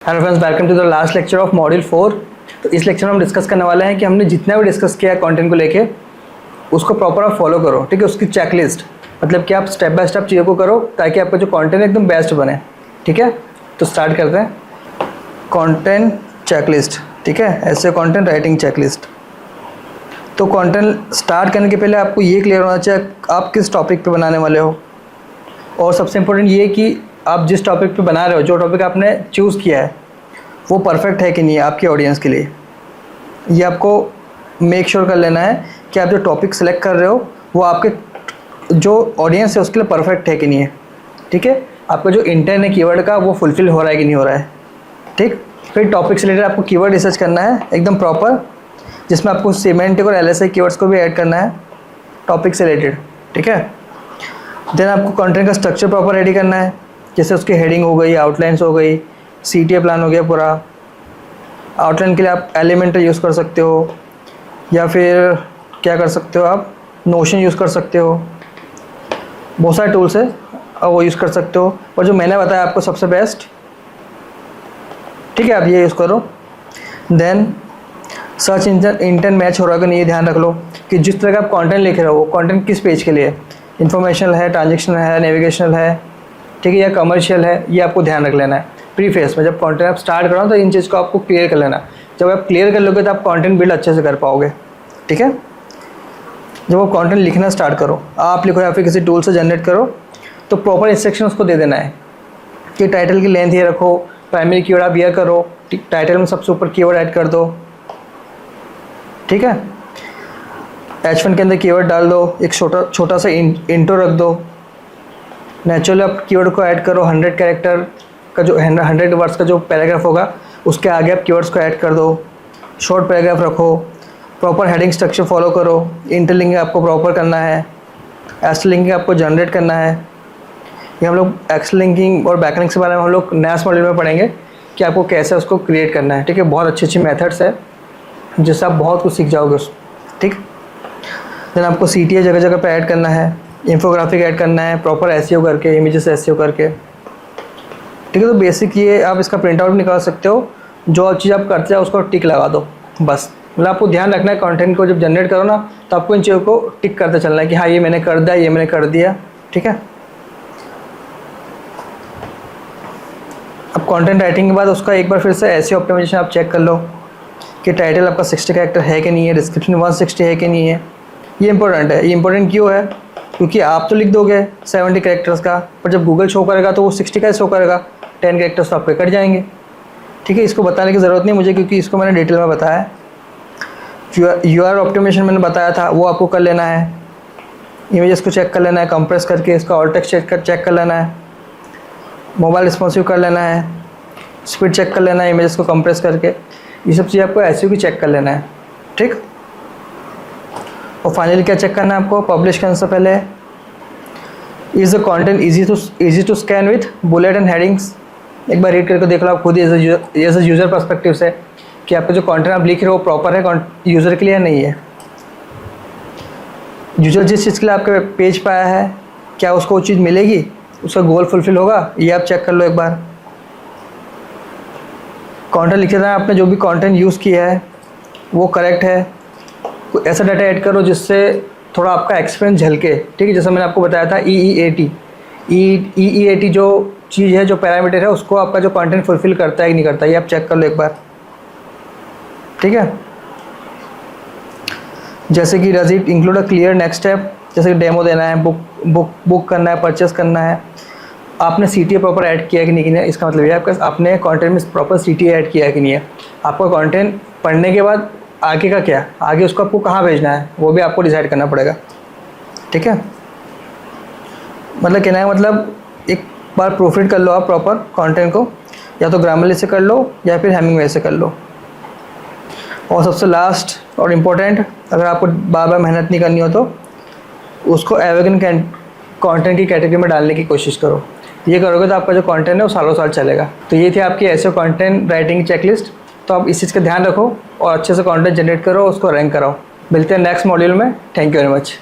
Hello friends, welcome to the last lecture of module 4। तो इस lecture में हम डिस्कस करने वाले हैं कि हमने जितना भी डिस्कस किया है कंटेंट को लेके उसको प्रॉपर आप फॉलो करो। ठीक है, उसकी चेकलिस्ट मतलब कि आप स्टेप बाय स्टेप चीज़ों को करो ताकि आपका जो कंटेंट एकदम बेस्ट बने। ठीक है, तो स्टार्ट करते हैं। कंटेंट चेकलिस्ट, ठीक है, ऐसे कंटेंट राइटिंग चेकलिस्ट। तो कंटेंट स्टार्ट करने के पहले आपको ये क्लियर होना चाहिए आप किस टॉपिक पे बनाने वाले हो, और सबसे इम्पोर्टेंट ये कि आप जिस टॉपिक पे बना रहे हो, जो टॉपिक आपने चूज़ किया है वो परफेक्ट है कि नहीं है आपके ऑडियंस के लिए। ये आपको मेक श्योर कर लेना है कि आप जो टॉपिक सेलेक्ट कर रहे हो वो आपके जो ऑडियंस है उसके लिए परफेक्ट है कि नहीं है। ठीक है, आपका जो इंटेंट है कीवर्ड का वो फुलफिल हो रहा है कि नहीं हो रहा है। ठीक, फिर टॉपिक से रिलेटेड आपको कीवर्ड रिसर्च करना है एकदम प्रॉपर, जिसमें आपको सेमेंटिक और LSI कीवर्ड्स को भी ऐड करना है टॉपिक से रिलेटेड। ठीक है, देन आपको कंटेंट का स्ट्रक्चर प्रॉपर रेडी करना है, जैसे उसकी हेडिंग हो गई, आउटलाइंस हो गई, CTA प्लान हो गया पूरा। आउटलाइन के लिए आप एलिमेंटर यूज़ कर सकते हो, या फिर क्या कर सकते हो आप नोशन यूज़ कर सकते हो। बहुत सारे टूल्स है वो यूज़ कर सकते हो, और जो मैंने बताया आपको सबसे बेस्ट, ठीक है, आप ये यूज़ करो। देन सर्च इंटेंट मैच हो रहा है कि नहीं, ये ध्यान रख लो कि जिस तरह का आप कंटेंट लिख रहे हो वो कंटेंट किस पेज के लिए, इन्फॉर्मेशनल है, ट्रांजेक्शनल है, नेविगेशनल है, ठीक है, या कमर्शियल है, ये आपको ध्यान रख लेना है। प्रीफेस में जब कंटेंट आप स्टार्ट करो तो इन चीज़ को आपको क्लियर कर लेना। जब आप क्लियर कर लोगे तो आप कंटेंट बिल्ड अच्छे से कर पाओगे। ठीक है, जब आप कंटेंट लिखना स्टार्ट करो, आप लिखो या फिर किसी टूल से जनरेट करो, तो प्रॉपर इंस्ट्रक्शन उसको दे देना है कि टाइटल की लेंथ ये रखो, प्राइमरी कीवर्ड आप ये करो, टाइटल में सबसे ऊपर कीवर्ड ऐड कर दो। ठीक है, H1 के अंदर कीवर्ड डाल दो, एक छोटा सा इंट्रो रख दो। नेचुरली आप कीवर्ड को ऐड करो, 100 कैरेक्टर का जो 100 वर्ड्स का जो पैराग्राफ होगा उसके आगे आप कीवर्ड्स को ऐड कर दो। शॉर्ट पैराग्राफ रखो, प्रॉपर हेडिंग स्ट्रक्चर फॉलो करो, इंटरलिंकिंग आपको प्रॉपर करना है, एक्सलिंकिंग आपको जनरेट करना है। ये हम लोग एक्सलिंकिंग और बैकलिंक के बारे में हम लोग नेक्स्ट मॉड्यूल में पढ़ेंगे कि आपको कैसे उसको क्रिएट करना है। ठीक है, बहुत अच्छी मेथड्स है जिससे आप बहुत कुछ सीख जाओगे उस। ठीक, देन आपको CTA जगह जगह पे ऐड करना है, इंफोग्राफिक ऐड करना है प्रॉपर SEO करके, इमेजेस SEO करके। ठीक है, तो बेसिक ये आप इसका प्रिंट आउट निकाल सकते हो, जो चीज़ आप करते हैं उसको टिक लगा दो बस। मतलब आपको ध्यान रखना है कंटेंट को जब जनरेट करो ना, तो आपको इन चीज़ों को टिक करते चलना है कि हाँ ये मैंने कर दिया, ये मैंने कर दिया। ठीक है, अब कंटेंट राइटिंग के बाद उसका एक बार फिर से SEO ऑप्टिमाइजेशन आप चेक कर लो कि टाइटल आपका 60 कैरेक्टर है कि नहीं है, डिस्क्रिप्शन 160 है कि नहीं है। ये इंपॉर्टेंट है। ये इंपॉर्टेंट क्यों है? क्योंकि आप तो लिख दोगे 70 कैरेक्टर्स का, पर जब गूगल शो करेगा तो वो 60 का शो करेगा, 10 कैरेक्टर्स तो आपके कट जाएंगे। ठीक है, इसको बताने की ज़रूरत नहीं मुझे, क्योंकि इसको मैंने डिटेल में बताया है। URL ऑप्टिमाइजेशन मैंने बताया था, वो आपको कर लेना है। इमेजेस को चेक कर लेना है कंप्रेस करके, इसका ऑल टेक्स्ट चेक कर लेना है, मोबाइल रिस्पॉन्सिव कर लेना है, स्पीड चेक कर लेना है इमेजेस को कंप्रेस करके। ये सब चीज़ आपको SEO की चेक कर लेना है। ठीक, और फाइनली क्या चेक करना है आपको पब्लिश करने से पहले, is the content easy to scan with bullet and headings. एक बार रीड करके देख लो आप खुद एज ए यूज़र पर्सपेक्टिव से कि आपका जो कंटेंट आप लिख रहे हो प्रॉपर है यूज़र के लिए नहीं है। यूज़र जिस चीज़ के लिए आपके पेज पे आया है क्या उसको वो चीज़ मिलेगी, उसका गोल फुलफिल होगा, ये आप चेक कर लो एक बार। कंटेंट लिखे था आपने, जो भी कंटेंट यूज़ किया है वो करेक्ट है। कोई ऐसा डाटा ऐड करो जिससे थोड़ा आपका एक्सपीरियंस झलके। ठीक है, जैसे मैंने आपको बताया था EEAT जो चीज़ है, जो पैरामीटर है, उसको आपका जो कंटेंट फुलफिल करता है कि नहीं करता है, ये आप चेक कर लो एक बार। ठीक है, जैसे कि does it include a clear next step, जैसे कि डेमो देना है, बुक करना है, परचेस करना है, आपने CTA प्रॉपर ऐड किया है कि नहीं है। इसका मतलब ये आपका आपने कंटेंट में प्रॉपर CTA ऐड किया है कि नहीं है। आपका कंटेंट पढ़ने के बाद आगे का क्या, आगे उसको आपको कहाँ भेजना है वो भी आपको डिसाइड करना पड़ेगा। ठीक है, मतलब कहना है मतलब एक बार प्रूफरीड कर लो आप प्रॉपर कंटेंट को, या तो ग्रामरली से कर लो या फिर हेमिंगवे से कर लो। और सबसे लास्ट और इम्पोर्टेंट, अगर आपको बार बार मेहनत नहीं करनी हो तो उसको एवरग्रीन कंटेंट की कैटेगरी में डालने की कोशिश करो। ये करोगे तो आपका जो कंटेंट है वो सालों साल चलेगा। तो ये थी आपकी SEO कंटेंट राइटिंग चेकलिस्ट। तो आप इस चीज़ का ध्यान रखो और अच्छे से कंटेंट जनरेट करो, उसको रैंक कराओ। मिलते हैं नेक्स्ट मॉड्यूल में। Thank you very much.